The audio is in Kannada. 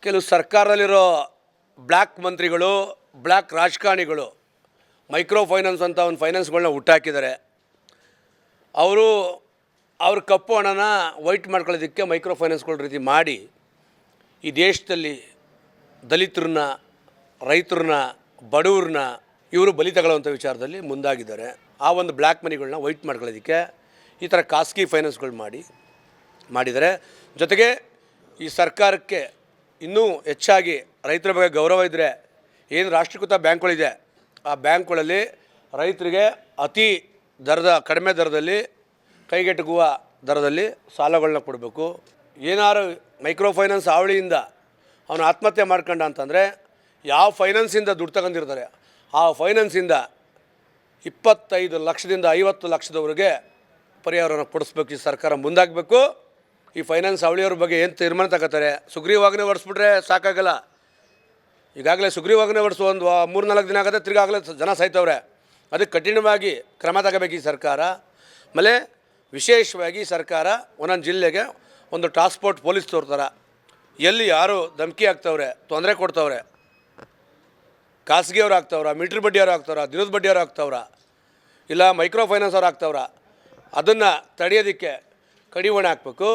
ಕೆಲವು ಸರ್ಕಾರದಲ್ಲಿರೋ ಬ್ಲ್ಯಾಕ್ ಮಂತ್ರಿಗಳು, ಬ್ಲ್ಯಾಕ್ ರಾಜಕಾರಣಿಗಳು ಮೈಕ್ರೋ ಫೈನಾನ್ಸ್ ಅಂತ ಒಂದು ಫೈನಾನ್ಸ್ಗಳನ್ನ ಹುಟ್ಟಾಕಿದ್ದಾರೆ. ಅವರು ಅವ್ರ ಕಪ್ಪು ಹಣನ ವೈಟ್ ಮಾಡ್ಕೊಳ್ಳೋದಕ್ಕೆ ಮೈಕ್ರೋ ಫೈನಾನ್ಸ್ಗಳ ರೀತಿ ಮಾಡಿ ಈ ದೇಶದಲ್ಲಿ ದಲಿತರನ್ನ, ರೈತರನ್ನ, ಬಡವ್ರನ್ನ ಇವರು ಬಲಿ ತಗೊಳ್ಳುವಂಥ ವಿಚಾರದಲ್ಲಿ ಮುಂದಾಗಿದ್ದಾರೆ. ಆ ಒಂದು ಬ್ಲ್ಯಾಕ್ ಮನಿಗಳನ್ನ ವೈಟ್ ಮಾಡ್ಕೊಳ್ಳೋದಕ್ಕೆ ಈ ಥರ ಖಾಸಗಿ ಫೈನಾನ್ಸ್ಗಳು ಮಾಡಿದ್ದಾರೆ. ಜೊತೆಗೆ ಈ ಸರ್ಕಾರಕ್ಕೆ ಇನ್ನೂ ಹೆಚ್ಚಾಗಿ ರೈತರ ಬಗ್ಗೆ ಗೌರವ ಇದ್ದರೆ ಏನು ರಾಷ್ಟ್ರೀಕೃತ ಬ್ಯಾಂಕ್ಗಳಿದೆ ಆ ಬ್ಯಾಂಕ್ಗಳಲ್ಲಿ ರೈತರಿಗೆ ಅತಿ ಕಡಿಮೆ ದರದಲ್ಲಿ ಕೈಗೆಟುಕುವ ದರದಲ್ಲಿ ಸಾಲಗಳನ್ನ ಕೊಡಬೇಕು. ಏನಾರು ಮೈಕ್ರೋ ಫೈನಾನ್ಸ್ ಹಾವಳಿಯಿಂದ ಅವನು ಆತ್ಮಹತ್ಯೆ ಮಾಡ್ಕೊಂಡ ಅಂತಂದರೆ ಯಾವ ಫೈನಾನ್ಸಿಂದ ದುಡ್ಡು ತಗೊಂಡಿರ್ತಾರೆ ಆ ಫೈನಾನ್ಸಿಂದ 25 ಲಕ್ಷದಿಂದ 50 ಲಕ್ಷದವರೆಗೆ ಪರಿಹಾರವನ್ನು ಕೊಡಿಸ್ಬೇಕು. ಈ ಸರ್ಕಾರ ಮುಂದಾಗಬೇಕು. ಈ ಫೈನಾನ್ಸ್ ಹಾವಳಿಯವ್ರ ಬಗ್ಗೆ ಏನು ತೀರ್ಮಾನ ತಗೋತಾರೆ, ಸುಗ್ರೀವಾಜ್ಞೆ ಹೊಡಿಸ್ಬಿಟ್ರೆ ಸಾಕಾಗಲ್ಲ. ಈಗಾಗಲೇ ಸುಗ್ರೀವಾಜ್ಞೆ ಹೊಡಿಸೋ ಒಂದು 3-4 ದಿನ ಆಗುತ್ತೆ, ತಿರ್ಗಾಗಲೇ ಜನ ಸಾಯ್ತವ್ರೆ. ಅದಕ್ಕೆ ಕಠಿಣವಾಗಿ ಕ್ರಮ ತಗೋಬೇಕು ಈ ಸರ್ಕಾರ. ಆಮೇಲೆ ವಿಶೇಷವಾಗಿ ಸರ್ಕಾರ ಒಂದೊಂದು ಜಿಲ್ಲೆಗೆ ಒಂದು ಟಾಸ್ಕ್ ಫೋರ್ಸ್ ಪೊಲೀಸ್ ತೋರ್ತಾರೆ. ಎಲ್ಲಿ ಯಾರು ಧಮಕಿ ಆಗ್ತವ್ರೆ, ತೊಂದರೆ ಕೊಡ್ತವ್ರೆ, ಖಾಸಗಿಯವ್ರು ಆಗ್ತವ್ರ, ಮಿಲಿಟ್ರಿ ಬಡ್ಡಿಯವ್ರು ಆಗ್ತವ್ರ, ದಿನದ ಬಡ್ಡಿಯವ್ರು ಆಗ್ತವ್ರ, ಇಲ್ಲ ಮೈಕ್ರೋ ಫೈನಾನ್ಸ್ ಅವ್ರು ಆಗ್ತವ್ರ, ಅದನ್ನು ತಡೆಯೋದಕ್ಕೆ ಕಡಿವಾಣ ಹಾಕಬೇಕು.